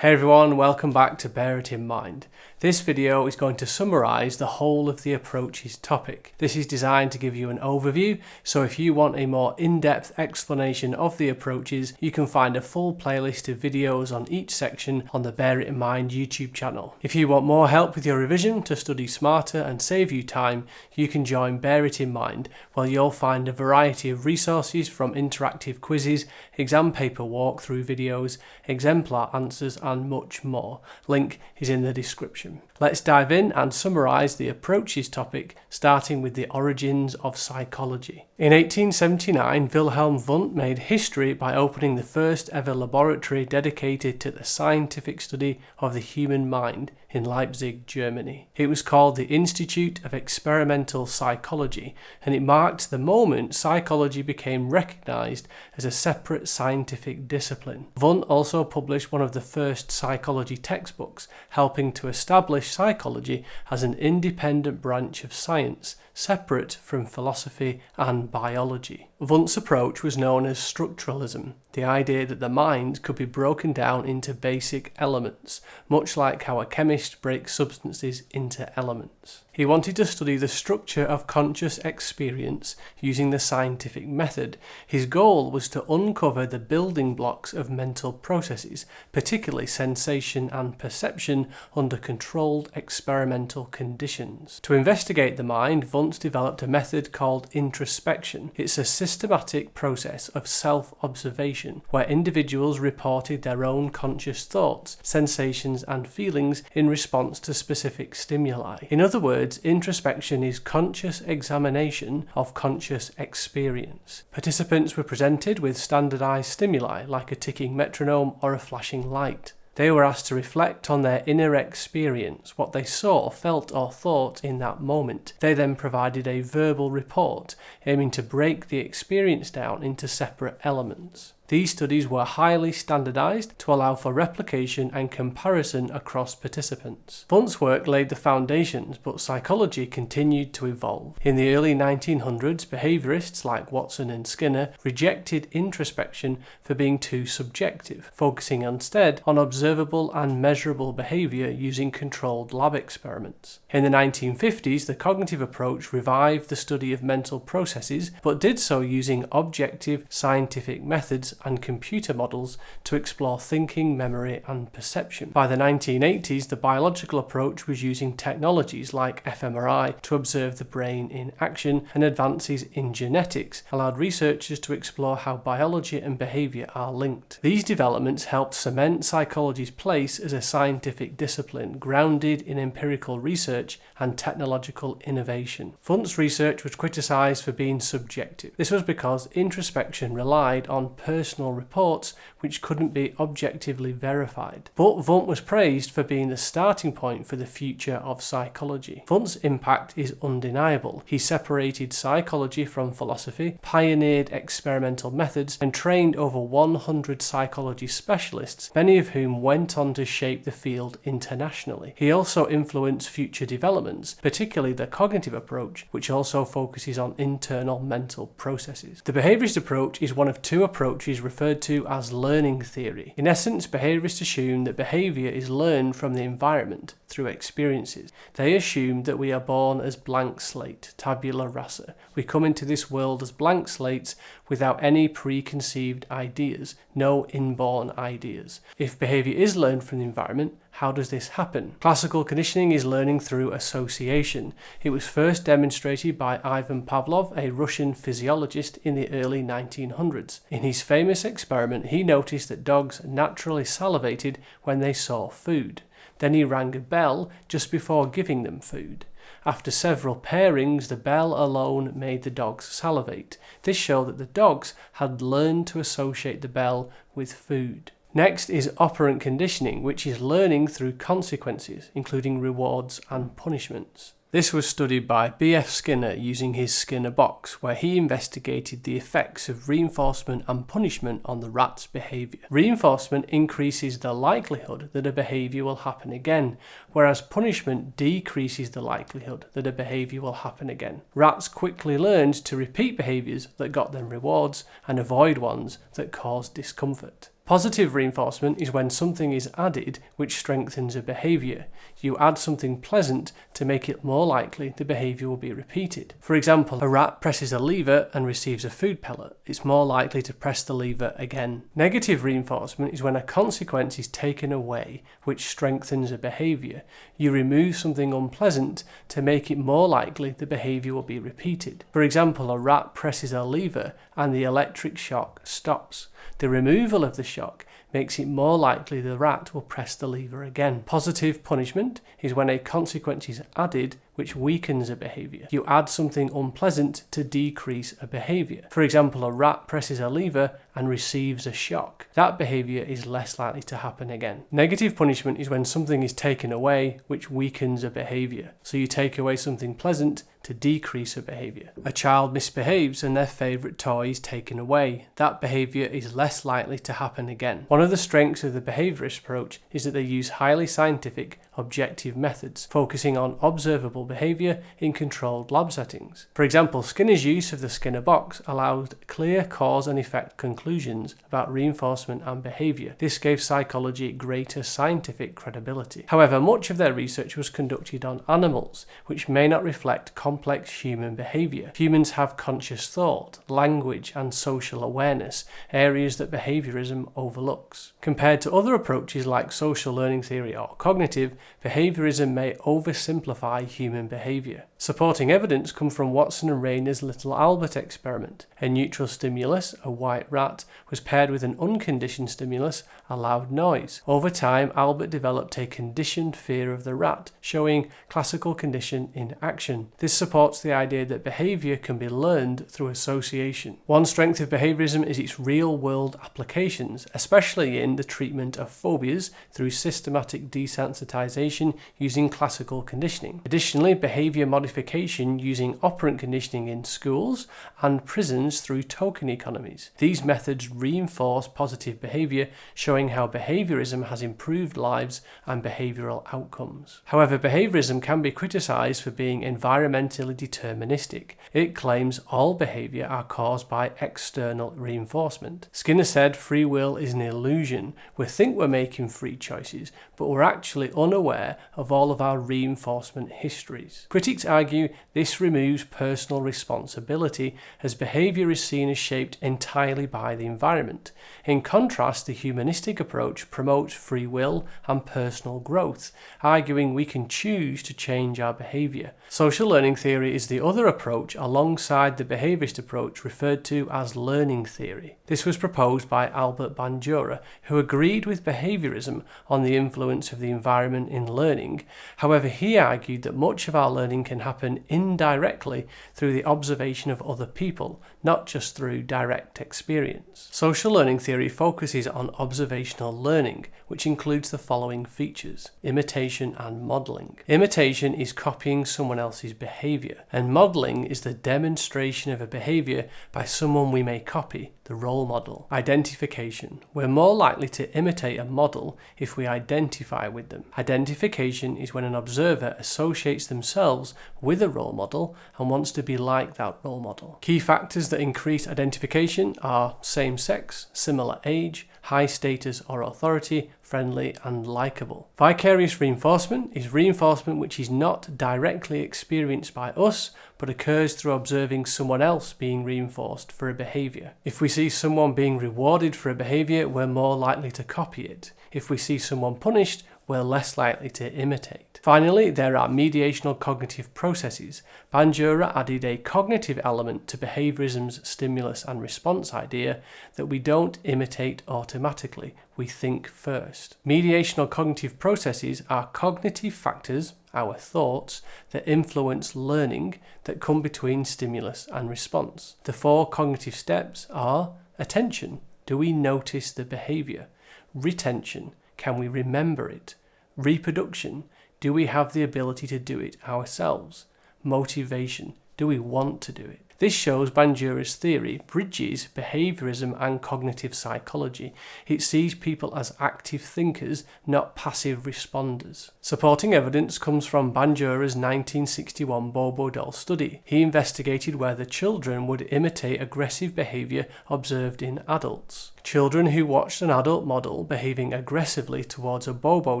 Hey everyone, welcome back to Bear It In Mind. This video is going to summarise the whole of the approaches topic. This is designed to give you an overview, so if you want a more in-depth explanation of the approaches, you can find a full playlist of videos on each section on the Bear It In Mind YouTube channel. If you want more help with your revision to study smarter and save you time, you can join Bear It In Mind, where you'll find a variety of resources from interactive quizzes, exam paper walkthrough videos, exemplar answers and much more. Link is in the description. Let's dive in and summarise the approaches topic, starting with the origins of psychology. In 1879, Wilhelm Wundt made history by opening the first ever laboratory dedicated to the scientific study of the human mind in Leipzig, Germany. It was called the Institute of Experimental Psychology, and it marked the moment psychology became recognised as a separate scientific discipline. Wundt also published one of the first psychology textbooks, helping to establish psychology as an independent branch of science, separate from philosophy and biology. Wundt's approach was known as structuralism, the idea that the mind could be broken down into basic elements, much like how a chemist breaks substances into elements. He wanted to study the structure of conscious experience using the scientific method. His goal was to uncover the building blocks of mental processes, particularly sensation and perception, under controlled experimental conditions. To investigate the mind, Wundt developed a method called introspection. It's a systematic process of self-observation, where individuals reported their own conscious thoughts, sensations and feelings in response to specific stimuli. In other words, introspection is conscious examination of conscious experience. Participants were presented with standardized stimuli like a ticking metronome or a flashing light. They were asked to reflect on their inner experience, what they saw, felt or thought in that moment. They then provided a verbal report, aiming to break the experience down into separate elements. These studies were highly standardized to allow for replication and comparison across participants. Wundt's work laid the foundations, but psychology continued to evolve. In the early 1900s, behaviorists like Watson and Skinner rejected introspection for being too subjective, focusing instead on observable and measurable behavior using controlled lab experiments. In the 1950s, the cognitive approach revived the study of mental processes, but did so using objective scientific methods and computer models to explore thinking, memory and perception. By the 1980s, the biological approach was using technologies like fMRI to observe the brain in action, and advances in genetics allowed researchers to explore how biology and behavior are linked. These developments helped cement psychology's place as a scientific discipline grounded in empirical research and technological innovation. Wundt's research was criticized for being subjective. This was because introspection relied on personal reports which couldn't be objectively verified. But Wundt was praised for being the starting point for the future of psychology. Wundt's impact is undeniable. He separated psychology from philosophy, pioneered experimental methods, and trained over 100 psychology specialists, many of whom went on to shape the field internationally. He also influenced future developments, particularly the cognitive approach, which also focuses on internal mental processes. The behaviorist approach is one of two approaches referred to as learning theory. In essence, behaviorists assume that behavior is learned from the environment through experiences. They assume that we are born as blank slate, tabula rasa. We come into this world as blank slates without any preconceived ideas, no inborn ideas. If behavior is learned from the environment, how does this happen? Classical conditioning is learning through association. It was first demonstrated by Ivan Pavlov, a Russian physiologist, in the early 1900s. In his famous experiment, he noticed that dogs naturally salivated when they saw food. Then he rang a bell just before giving them food. After several pairings, the bell alone made the dogs salivate. This showed that the dogs had learned to associate the bell with food. Next is operant conditioning, which is learning through consequences, including rewards and punishments. This was studied by B.F. Skinner using his Skinner box, where he investigated the effects of reinforcement and punishment on the rat's behaviour. Reinforcement increases the likelihood that a behaviour will happen again, whereas punishment decreases the likelihood that a behaviour will happen again. Rats quickly learned to repeat behaviours that got them rewards and avoid ones that caused discomfort. Positive reinforcement is when something is added which strengthens a behaviour. You add something pleasant to make it more likely the behaviour will be repeated. For example, a rat presses a lever and receives a food pellet. It's more likely to press the lever again. Negative reinforcement is when a consequence is taken away which strengthens a behaviour. You remove something unpleasant to make it more likely the behaviour will be repeated. For example, a rat presses a lever and the electric shock stops. The removal of the shock makes it more likely the rat will press the lever again. Positive punishment is when a consequence is added which weakens a behaviour. You add something unpleasant to decrease a behaviour. For example, a rat presses a lever and receives a shock. That behaviour is less likely to happen again. Negative punishment is when something is taken away which weakens a behaviour. So you take away something pleasant to decrease a behaviour. A child misbehaves and their favourite toy is taken away. That behaviour is less likely to happen again. One of the strengths of the behaviourist approach is that they use highly scientific, objective methods, focusing on observable behaviour in controlled lab settings. For example, Skinner's use of the Skinner box allowed clear cause and effect conclusions about reinforcement and behaviour. This gave psychology greater scientific credibility. However, much of their research was conducted on animals, which may not reflect complex human behaviour. Humans have conscious thought, language, and social awareness, areas that behaviourism overlooks. Compared to other approaches like social learning theory or cognitive, behaviourism may oversimplify human behaviour. Supporting evidence come from Watson and Rayner's Little Albert experiment. A neutral stimulus, a white rat, was paired with an unconditioned stimulus, a loud noise. Over time, Albert developed a conditioned fear of the rat, showing classical condition in action. This supports the idea that behaviour can be learned through association. One strength of behaviourism is its real-world applications, especially in the treatment of phobias through systematic desensitization using classical conditioning. Additionally, behaviour modification using operant conditioning in schools and prisons through token economies. These methods reinforce positive behaviour, showing how behaviourism has improved lives and behavioural outcomes. However, behaviourism can be criticised for being environmentally deterministic. It claims all behaviour are caused by external reinforcement. Skinner said free will is an illusion. We think we're making free choices, but we're actually unaware of all of our reinforcement histories. Critics argue this removes personal responsibility, as behaviour is seen as shaped entirely by the environment. In contrast, the humanistic approach promotes free will and personal growth, arguing we can choose to change our behaviour. Social learning theory is the other approach alongside the behaviourist approach referred to as learning theory. This was proposed by Albert Bandura, who agreed with behaviourism on the influence of the environment in learning. However, he argued that much of our learning can happen indirectly through the observation of other people, not just through direct experience. Social learning theory focuses on observational learning, which includes the following features: imitation and modelling. Imitation is copying someone else's behaviour, and modelling is the demonstration of a behaviour by someone we may copy, the role model. Identification. We're more likely to imitate a model if we identify with them. Identification is when an observer associates themselves with a role model and wants to be like that role model. Key factors that increase identification are same sex, similar age, high status or authority, friendly and likable. Vicarious reinforcement is reinforcement which is not directly experienced by us, but occurs through observing someone else being reinforced for a behaviour. If we see someone being rewarded for a behaviour, we're more likely to copy it. If we see someone punished, we're less likely to imitate. Finally, there are mediational cognitive processes. Bandura added a cognitive element to behaviourism's stimulus and response idea that we don't imitate automatically, we think first. Mediational cognitive processes are cognitive factors, our thoughts, that influence learning that come between stimulus and response. The 4 cognitive steps are attention. Do we notice the behaviour? Retention. Can we remember it? Reproduction. Do we have the ability to do it ourselves? Motivation. Do we want to do it? This shows Bandura's theory bridges behaviorism and cognitive psychology. It sees people as active thinkers, not passive responders. Supporting evidence comes from Bandura's 1961 Bobo doll study. He investigated whether children would imitate aggressive behavior observed in adults. Children who watched an adult model behaving aggressively towards a Bobo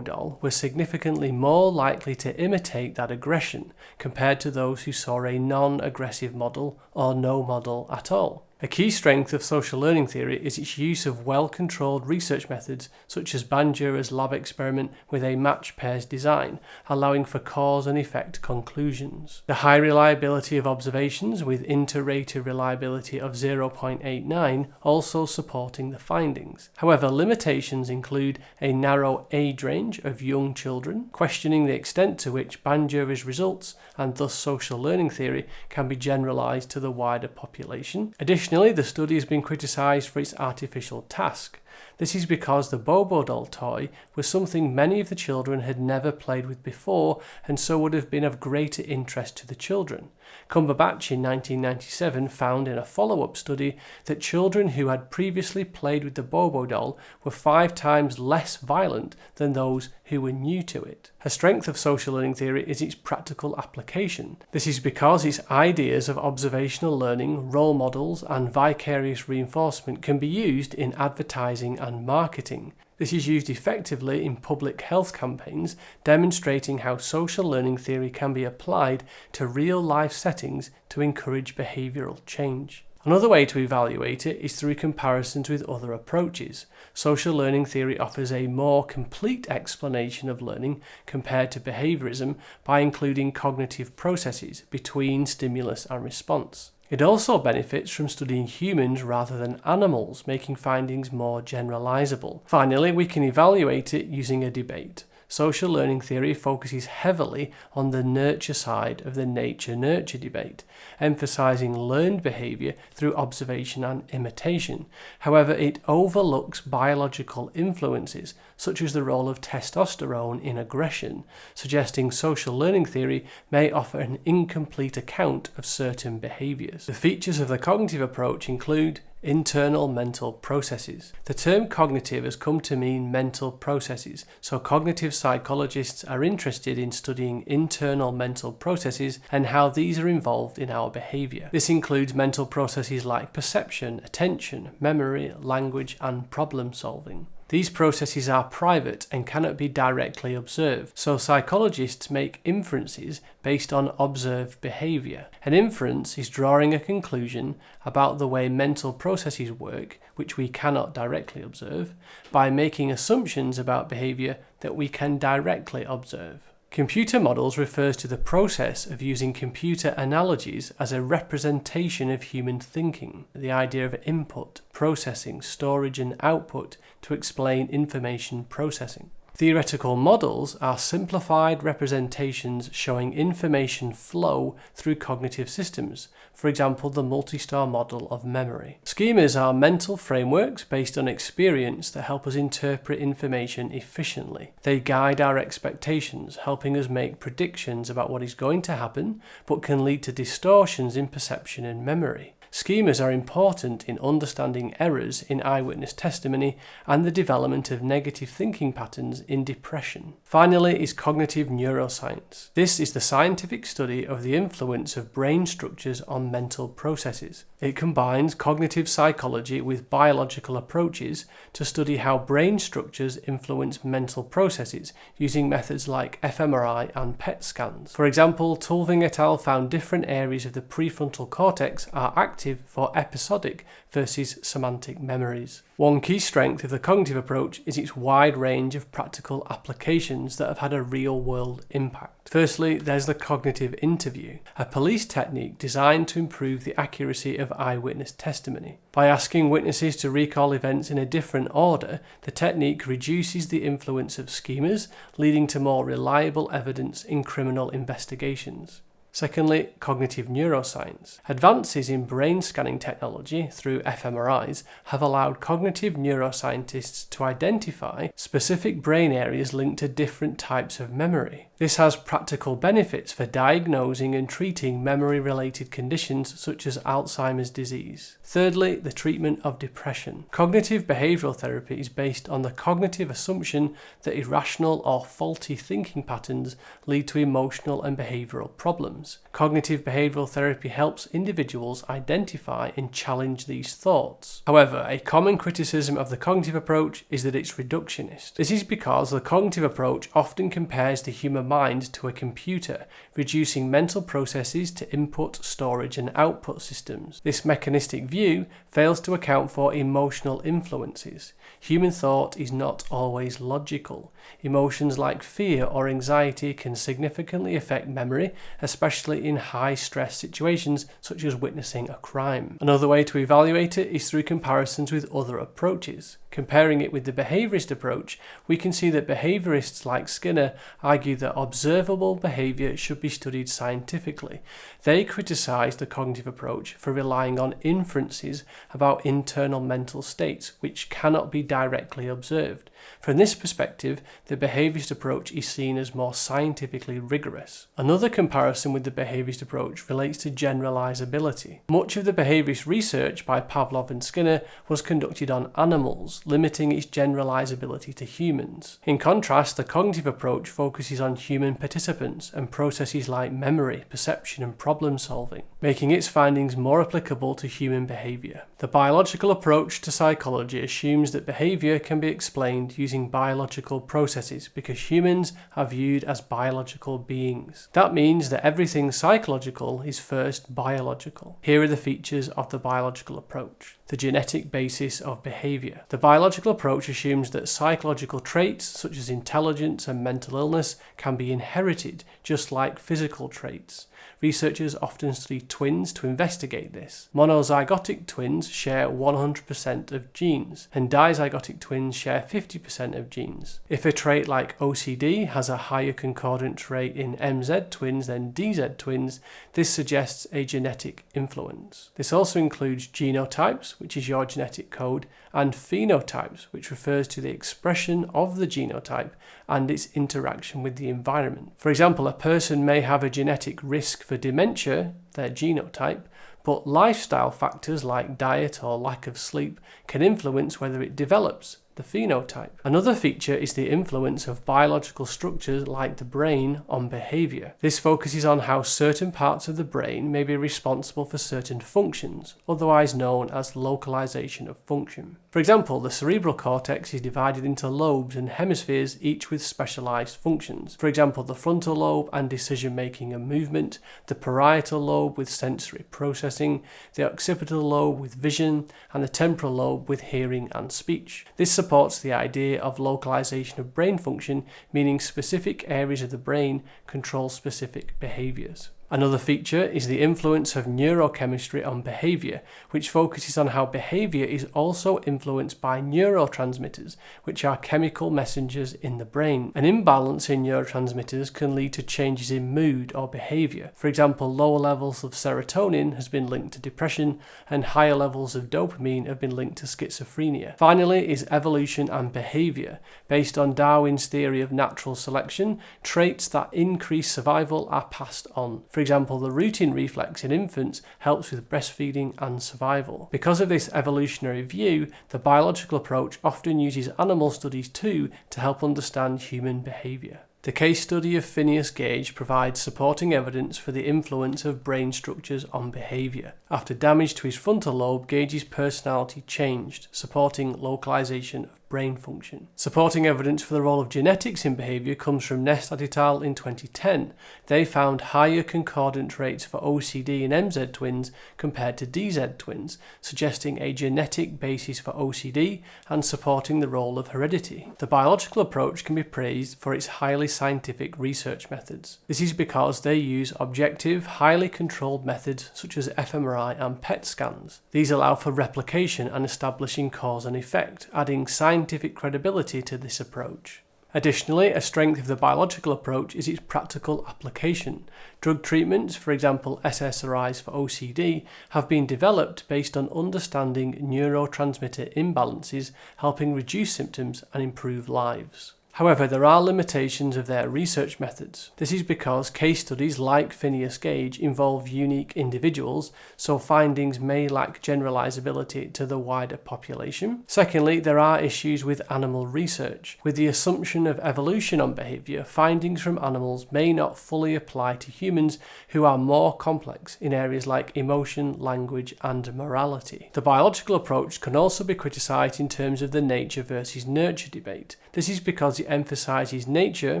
doll were significantly more likely to imitate that aggression compared to those who saw a non-aggressive model or no model at all. A key strength of social learning theory is its use of well-controlled research methods such as Bandura's lab experiment with a matched pairs design, allowing for cause and effect conclusions. The high reliability of observations with inter-rater reliability of 0.89 also supporting the findings. However, limitations include a narrow age range of young children, questioning the extent to which Bandura's results and thus social learning theory can be generalized to the wider population. Additionally, the study has been criticised for its artificial task. This is because the Bobo doll toy was something many of the children had never played with before and so would have been of greater interest to the children. Cumberbatch in 1997 found in a follow-up study that children who had previously played with the Bobo doll were 5 times less violent than those who were new to it. A strength of social learning theory is its practical application. This is because its ideas of observational learning, role models, and vicarious reinforcement can be used in advertising and marketing. This is used effectively in public health campaigns, demonstrating how social learning theory can be applied to real-life settings to encourage behavioural change. Another way to evaluate it is through comparisons with other approaches. Social learning theory offers a more complete explanation of learning compared to behaviorism by including cognitive processes between stimulus and response. It also benefits from studying humans rather than animals, making findings more generalizable. Finally, we can evaluate it using a debate. Social learning theory focuses heavily on the nurture side of the nature-nurture debate, emphasizing learned behavior through observation and imitation. However, it overlooks biological influences, such as the role of testosterone in aggression, suggesting social learning theory may offer an incomplete account of certain behaviors. The features of the cognitive approach include internal mental processes. The term cognitive has come to mean mental processes, so cognitive psychologists are interested in studying internal mental processes and how these are involved in our behavior. This includes mental processes like perception, attention, memory, language, and problem solving. These processes are private and cannot be directly observed, so psychologists make inferences based on observed behavior. An inference is drawing a conclusion about the way mental processes work, which we cannot directly observe, by making assumptions about behavior that we can directly observe. Computer models refers to the process of using computer analogies as a representation of human thinking, the idea of input, processing, storage, and output to explain information processing. Theoretical models are simplified representations showing information flow through cognitive systems, for example the multi-star model of memory. Schemas are mental frameworks based on experience that help us interpret information efficiently. They guide our expectations, helping us make predictions about what is going to happen, but can lead to distortions in perception and memory. Schemas are important in understanding errors in eyewitness testimony and the development of negative thinking patterns in depression. Finally is cognitive neuroscience. This is the scientific study of the influence of brain structures on mental processes. It combines cognitive psychology with biological approaches to study how brain structures influence mental processes using methods like fMRI and PET scans. For example, Tulving et al. Found different areas of the prefrontal cortex are active for episodic versus semantic memories. One key strength of the cognitive approach is its wide range of practical applications that have had a real-world impact. Firstly, there's the cognitive interview, a police technique designed to improve the accuracy of eyewitness testimony. By asking witnesses to recall events in a different order, the technique reduces the influence of schemas, leading to more reliable evidence in criminal investigations. Secondly, cognitive neuroscience. Advances in brain scanning technology through fMRIs have allowed cognitive neuroscientists to identify specific brain areas linked to different types of memory. This has practical benefits for diagnosing and treating memory-related conditions such as Alzheimer's disease. Thirdly, the treatment of depression. Cognitive behavioral therapy is based on the cognitive assumption that irrational or faulty thinking patterns lead to emotional and behavioral problems. Cognitive behavioral therapy helps individuals identify and challenge these thoughts. However, a common criticism of the cognitive approach is that it's reductionist. This is because the cognitive approach often compares the human mind to a computer, reducing mental processes to input, storage, and output systems. This mechanistic view fails to account for emotional influences. Human thought is not always logical. Emotions like fear or anxiety can significantly affect memory, especially in high-stress situations such as witnessing a crime. Another way to evaluate it is through comparisons with other approaches. Comparing it with the behaviourist approach, we can see that behaviourists like Skinner argue that observable behaviour should be studied scientifically. They criticise the cognitive approach for relying on inferences about internal mental states, which cannot be directly observed. From this perspective, the behaviourist approach is seen as more scientifically rigorous. Another comparison with the behaviourist approach relates to generalizability. Much of the behaviourist research by Pavlov and Skinner was conducted on animals, limiting its generalizability to humans. In contrast, the cognitive approach focuses on human participants and processes like memory, perception, and problem solving, making its findings more applicable to human behaviour. The biological approach to psychology assumes that behaviour can be explained using biological processes because humans are viewed as biological beings. That means that everything psychological is first biological. Here are the features of the biological approach. The genetic basis of behaviour. The biological approach assumes that psychological traits such as intelligence and mental illness can be inherited, just like physical traits. Researchers often study twins to investigate this. Monozygotic twins share 100% of genes, and dizygotic twins share 50% of genes. If a trait like OCD has a higher concordant rate in MZ twins than DZ twins, this suggests a genetic influence. This also includes genotypes, which is your genetic code, and phenotypes, which refers to the expression of the genotype and its interaction with the environment. For example, a person may have a genetic risk for dementia, their genotype, but lifestyle factors like diet or lack of sleep can influence whether it develops, the phenotype. Another feature is the influence of biological structures like the brain on behaviour. This focuses on how certain parts of the brain may be responsible for certain functions, otherwise known as localization of function. For example, the cerebral cortex is divided into lobes and hemispheres, each with specialized functions. For example, the frontal lobe and decision-making and movement, the parietal lobe with sensory processing, the occipital lobe with vision, and the temporal lobe with hearing and speech. This supports the idea of localization of brain function, meaning specific areas of the brain control specific behaviors. Another feature is the influence of neurochemistry on behavior, which focuses on how behavior is also influenced by neurotransmitters, which are chemical messengers in the brain. An imbalance in neurotransmitters can lead to changes in mood or behavior. For example, lower levels of serotonin has been linked to depression, and higher levels of dopamine have been linked to schizophrenia. Finally is evolution and behavior. Based on Darwin's theory of natural selection, traits that increase survival are passed on. For example, the rooting reflex in infants helps with breastfeeding and survival. Because of this evolutionary view, the biological approach often uses animal studies too to help understand human behaviour. The case study of Phineas Gage provides supporting evidence for the influence of brain structures on behaviour. After damage to his frontal lobe, Gage's personality changed, supporting localization of brain function. Supporting evidence for the role of genetics in behaviour comes from Nest et al. In 2010. They found higher concordant rates for OCD in MZ twins compared to DZ twins, suggesting a genetic basis for OCD and supporting the role of heredity. The biological approach can be praised for its highly scientific research methods. This is because they use objective, highly controlled methods such as fMRI and PET scans. These allow for replication and establishing cause and effect, adding scientific credibility to this approach. Additionally, a strength of the biological approach is its practical application. Drug treatments, for example SSRIs for OCD, have been developed based on understanding neurotransmitter imbalances, helping reduce symptoms and improve lives. However, there are limitations of their research methods. This is because case studies like Phineas Gage involve unique individuals, so findings may lack generalizability to the wider population. Secondly, there are issues with animal research. With the assumption of evolution on behavior, findings from animals may not fully apply to humans who are more complex in areas like emotion, language, and morality. The biological approach can also be criticized in terms of the nature versus nurture debate. This is because it emphasizes nature,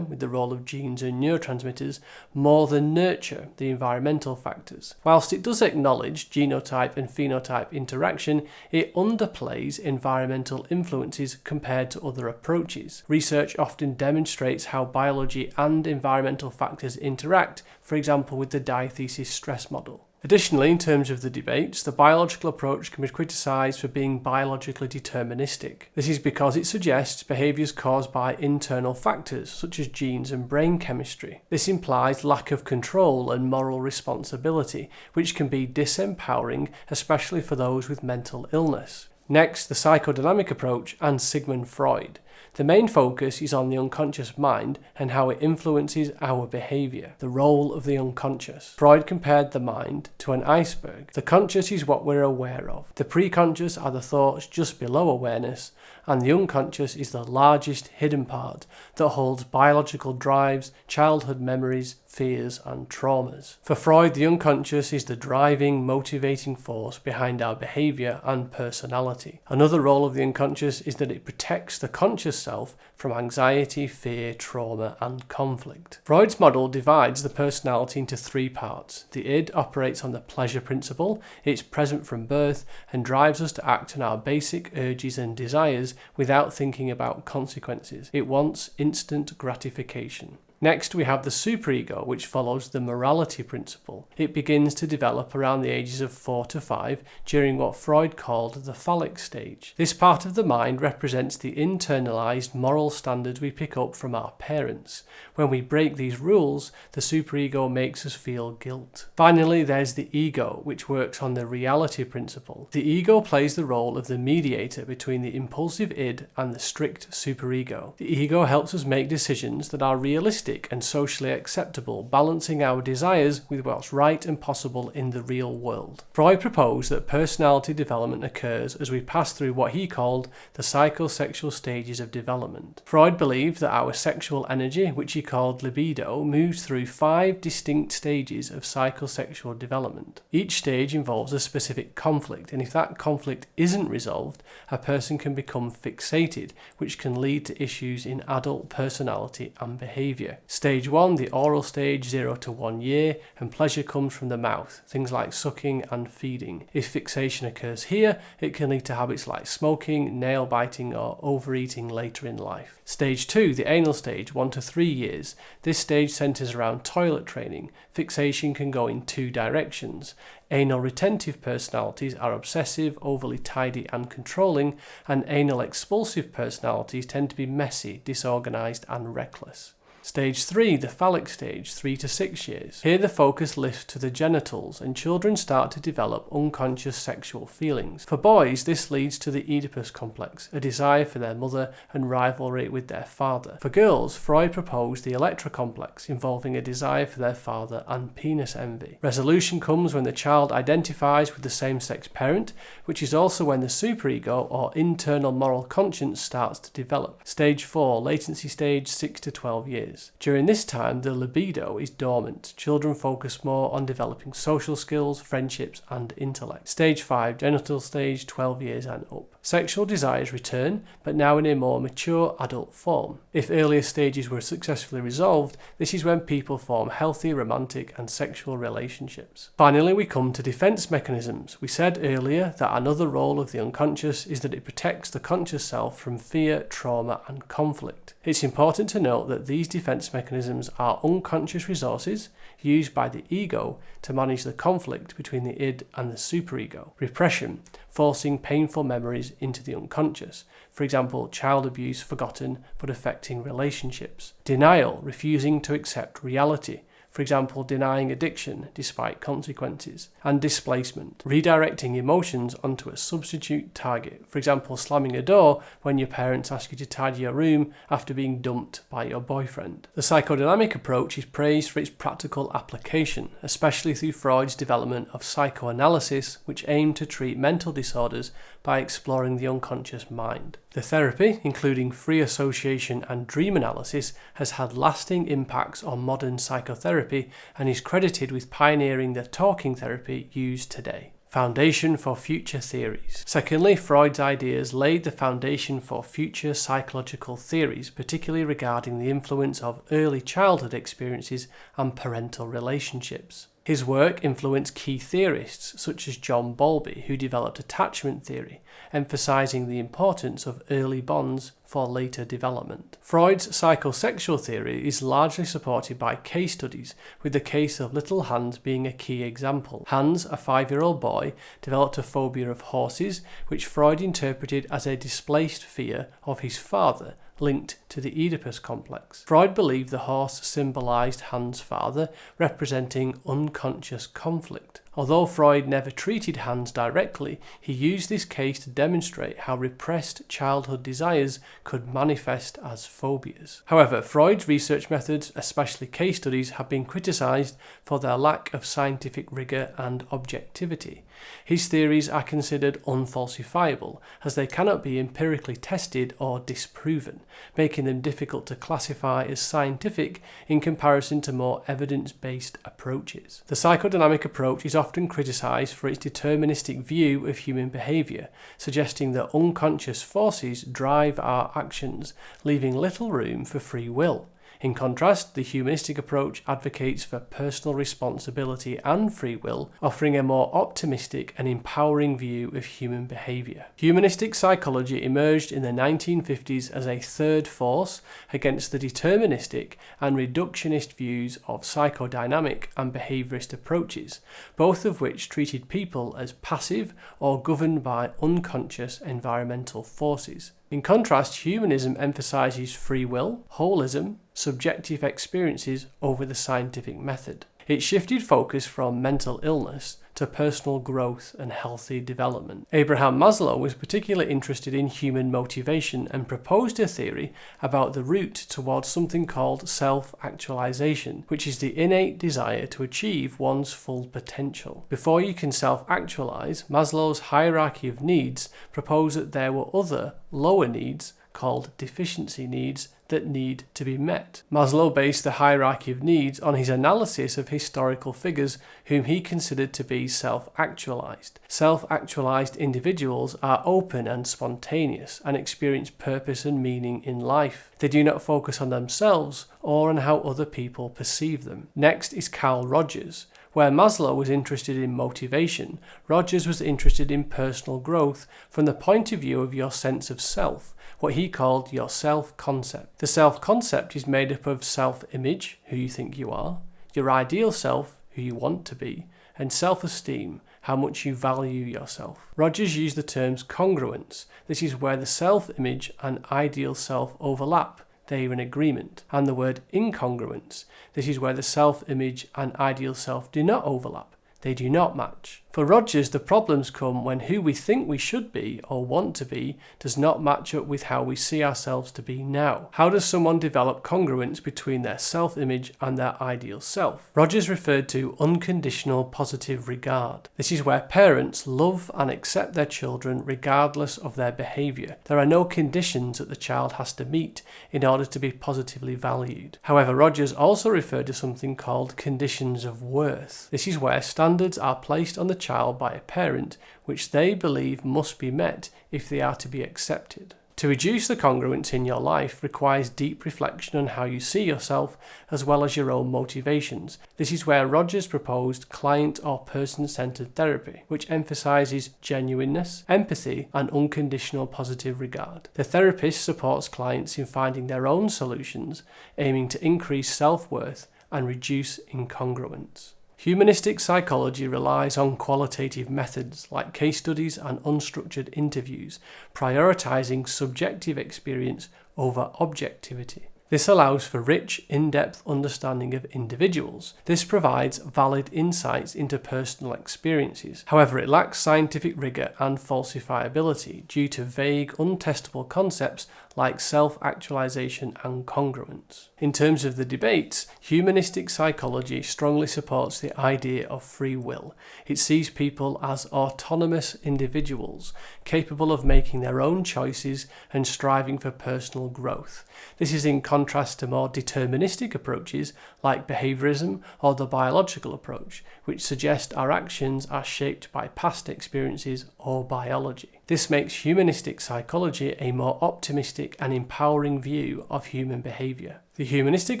with the role of genes and neurotransmitters, more than nurture, the environmental factors. Whilst it does acknowledge genotype and phenotype interaction, it underplays environmental influences compared to other approaches. Research often demonstrates how biology and environmental factors interact, for example with the diathesis stress model. Additionally, in terms of the debates, the biological approach can be criticised for being biologically deterministic. This is because it suggests behaviours caused by internal factors, such as genes and brain chemistry. This implies lack of control and moral responsibility, which can be disempowering, especially for those with mental illness. Next, the psychodynamic approach and Sigmund Freud. The main focus is on the unconscious mind and how it influences our behaviour, the role of the unconscious. Freud compared the mind to an iceberg. The conscious is what we're aware of. The preconscious are the thoughts just below awareness, and the unconscious is the largest hidden part that holds biological drives, childhood memories, fears, and traumas. For Freud, the unconscious is the driving, motivating force behind our behaviour and personality. Another role of the unconscious is that it protects the conscious self from anxiety, fear, trauma, and conflict. Freud's model divides the personality into three parts. The id operates on the pleasure principle. It's present from birth and drives us to act on our basic urges and desires without thinking about consequences. It wants instant gratification. Next, we have the superego, which follows the morality principle. It begins to develop around the ages of 4 to 5 during what Freud called the phallic stage. This part of the mind represents the internalized moral standards we pick up from our parents. When we break these rules, the superego makes us feel guilt. Finally, there's the ego, which works on the reality principle. The ego plays the role of the mediator between the impulsive id and the strict superego. The ego helps us make decisions that are realistic and socially acceptable, balancing our desires with what's right and possible in the real world. Freud proposed that personality development occurs as we pass through what he called the psychosexual stages of development. Freud believed that our sexual energy, which he called libido, moves through 5 distinct stages of psychosexual development. Each stage involves a specific conflict, and if that conflict isn't resolved, a person can become fixated, which can lead to issues in adult personality and behaviour. Stage 1, the oral stage, 0 to 1 year, and pleasure comes from the mouth, things like sucking and feeding. If fixation occurs here, it can lead to habits like smoking, nail biting, or overeating later in life. Stage 2, the anal stage, 1 to 3 years. This stage centres around toilet training. Fixation can go in 2 directions. Anal retentive personalities are obsessive, overly tidy and controlling, and anal expulsive personalities tend to be messy, disorganised and reckless. Stage 3, the phallic stage, 3 to 6 years. Here the focus lifts to the genitals and children start to develop unconscious sexual feelings. For boys, this leads to the Oedipus complex, a desire for their mother and rivalry with their father. For girls, Freud proposed the Electra complex, involving a desire for their father and penis envy. Resolution comes when the child identifies with the same-sex parent, which is also when the superego or internal moral conscience starts to develop. Stage 4, latency stage, 6 to 12 years. During this time, the libido is dormant. Children focus more on developing social skills, friendships, and intellect. Stage 5, genital stage, 12 years and up. Sexual desires return, but now in a more mature adult form. If earlier stages were successfully resolved, this is when people form healthy romantic and sexual relationships. Finally, we come to defense mechanisms. We said earlier that another role of the unconscious is that it protects the conscious self from fear, trauma, and conflict. It's important to note that these defense defense mechanisms are unconscious resources used by the ego to manage the conflict between the id and the superego. Repression, forcing painful memories into the unconscious, for example, child abuse forgotten but affecting relationships. Denial, refusing to accept reality, for example, denying addiction despite consequences. And displacement, redirecting emotions onto a substitute target, for example, slamming a door when your parents ask you to tidy your room after being dumped by your boyfriend. The psychodynamic approach is praised for its practical application, especially through Freud's development of psychoanalysis, which aimed to treat mental disorders by exploring the unconscious mind. The therapy, including free association and dream analysis, has had lasting impacts on modern psychotherapy and is credited with pioneering the talking therapy used today. Foundation for future theories. Secondly, Freud's ideas laid the foundation for future psychological theories, particularly regarding the influence of early childhood experiences and parental relationships. His work influenced key theorists such as John Bowlby, who developed attachment theory, emphasizing the importance of early bonds for later development. Freud's psychosexual theory is largely supported by case studies, with the case of little Hans being a key example. Hans, a 5-year-old boy, developed a phobia of horses, which Freud interpreted as a displaced fear of his father, linked to the Oedipus complex. Freud believed the horse symbolized Hans' father, representing unconscious conflict. Although Freud never treated Hans directly, he used this case to demonstrate how repressed childhood desires could manifest as phobias. However, Freud's research methods, especially case studies, have been criticized for their lack of scientific rigor and objectivity. His theories are considered unfalsifiable, as they cannot be empirically tested or disproven, making them difficult to classify as scientific in comparison to more evidence-based approaches. The psychodynamic approach is often criticized for its deterministic view of human behavior, suggesting that unconscious forces drive our actions, leaving little room for free will. In contrast, the humanistic approach advocates for personal responsibility and free will, offering a more optimistic and empowering view of human behavior. Humanistic psychology emerged in the 1950s as a third force against the deterministic and reductionist views of psychodynamic and behaviourist approaches, both of which treated people as passive or governed by unconscious environmental forces. In contrast, humanism emphasizes free will, holism, subjective experiences over the scientific method. It shifted focus from mental illness to personal growth and healthy development. Abraham Maslow was particularly interested in human motivation and proposed a theory about the route towards something called self-actualization, which is the innate desire to achieve one's full potential. Before you can self-actualize, Maslow's hierarchy of needs proposed that there were other, lower needs called deficiency needs that need to be met. Maslow based the hierarchy of needs on his analysis of historical figures whom he considered to be self-actualized. Self-actualized individuals are open and spontaneous and experience purpose and meaning in life. They do not focus on themselves or on how other people perceive them. Next is Carl Rogers. Where Maslow was interested in motivation, Rogers was interested in personal growth from the point of view of your sense of self, what he called your self-concept. The self-concept is made up of self-image, who you think you are, your ideal self, who you want to be, and self-esteem, how much you value yourself. Rogers used the terms congruence. This is where the self-image and ideal self overlap. They are in agreement. And the word incongruence. This is where the self-image and ideal self do not overlap. They do not match. For Rogers, the problems come when who we think we should be or want to be does not match up with how we see ourselves to be now. How does someone develop congruence between their self-image and their ideal self? Rogers referred to unconditional positive regard. This is where parents love and accept their children regardless of their behaviour. There are no conditions that the child has to meet in order to be positively valued. However, Rogers also referred to something called conditions of worth. This is where standards are placed on the child by a parent which they believe must be met if they are to be accepted. To reduce the congruence in your life requires deep reflection on how you see yourself as well as your own motivations. This is where Rogers proposed client or person-centered therapy, which emphasizes genuineness, empathy, and unconditional positive regard. The therapist supports clients in finding their own solutions, aiming to increase self-worth and reduce incongruence. Humanistic psychology relies on qualitative methods like case studies and unstructured interviews, prioritizing subjective experience over objectivity. This allows for rich, in-depth understanding of individuals. This provides valid insights into personal experiences. However, it lacks scientific rigor and falsifiability due to vague, untestable concepts like self-actualization and congruence. In terms of the debates, humanistic psychology strongly supports the idea of free will. It sees people as autonomous individuals, capable of making their own choices and striving for personal growth. This is in contrast to more deterministic approaches like behaviorism or the biological approach, which suggest our actions are shaped by past experiences or biology. This makes humanistic psychology a more optimistic and empowering view of human behavior. The humanistic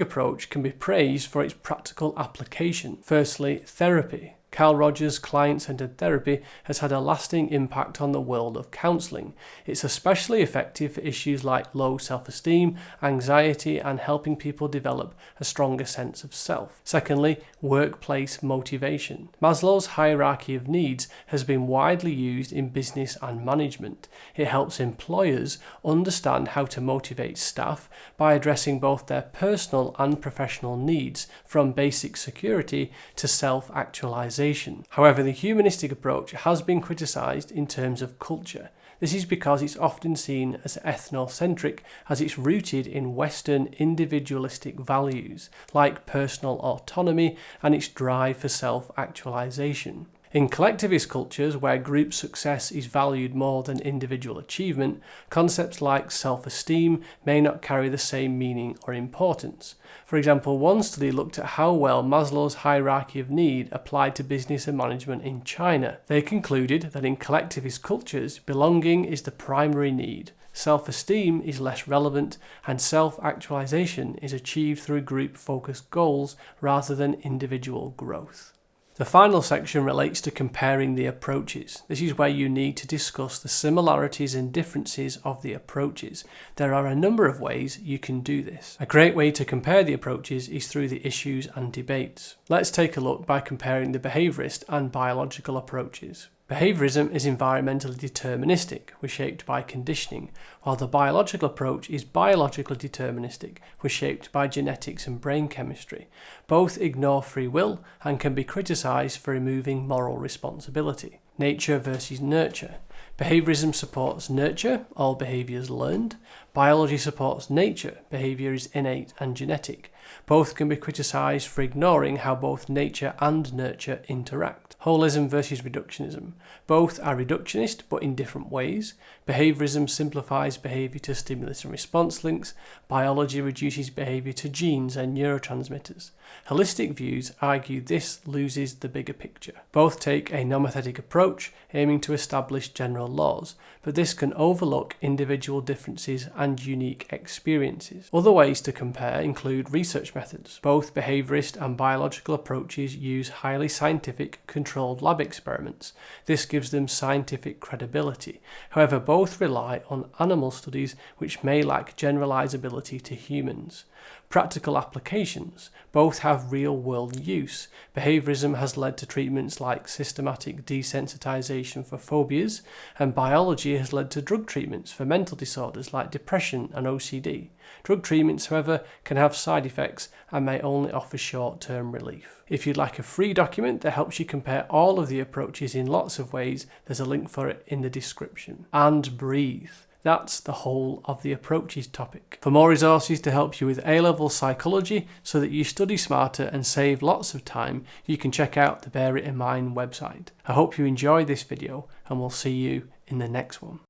approach can be praised for its practical application. Firstly, therapy. Carl Rogers' client-centered therapy has had a lasting impact on the world of counselling. It's especially effective for issues like low self-esteem, anxiety, and helping people develop a stronger sense of self. Secondly, workplace motivation. Maslow's hierarchy of needs has been widely used in business and management. It helps employers understand how to motivate staff by addressing both their personal and professional needs, from basic security to self-actualization. However, the humanistic approach has been criticised in terms of culture. This is because it's often seen as ethnocentric, as it's rooted in Western individualistic values like personal autonomy and its drive for self-actualization. In collectivist cultures, where group success is valued more than individual achievement, concepts like self-esteem may not carry the same meaning or importance. For example, one study looked at how well Maslow's hierarchy of need applied to business and management in China. They concluded that in collectivist cultures, belonging is the primary need. Self-esteem is less relevant, and self-actualization is achieved through group-focused goals rather than individual growth. The final section relates to comparing the approaches. This is where you need to discuss the similarities and differences of the approaches. There are a number of ways you can do this. A great way to compare the approaches is through the issues and debates. Let's take a look by comparing the behaviourist and biological approaches. Behaviorism is environmentally deterministic, we're shaped by conditioning, while the biological approach is biologically deterministic, we're shaped by genetics and brain chemistry. Both ignore free will and can be criticised for removing moral responsibility. Nature versus nurture. Behaviorism supports nurture, all behaviours learned. Biology supports nature, behaviour is innate and genetic. Both can be criticised for ignoring how both nature and nurture interact. Holism versus reductionism. Both are reductionist, but in different ways. Behaviorism simplifies behaviour to stimulus and response links. Biology reduces behaviour to genes and neurotransmitters. Holistic views argue this loses the bigger picture. Both take a nomothetic approach, aiming to establish general laws, but this can overlook individual differences and unique experiences. Other ways to compare include research methods. Both behaviourist and biological approaches use highly scientific, controlled lab experiments. This gives them scientific credibility. However, both rely on animal studies which may lack generalizability to humans. Practical applications. Both have real-world use. Behaviorism has led to treatments like systematic desensitization for phobias, and biology has led to drug treatments for mental disorders like depression and OCD. Drug treatments, however, can have side effects and may only offer short-term relief. If you'd like a free document that helps you compare all of the approaches in lots of ways, there's a link for it in the description. And breathe. That's the whole of the approaches topic. For more resources to help you with A-level psychology so that you study smarter and save lots of time, you can check out the Bear It in Mind website. I hope you enjoyed this video, and we'll see you in the next one.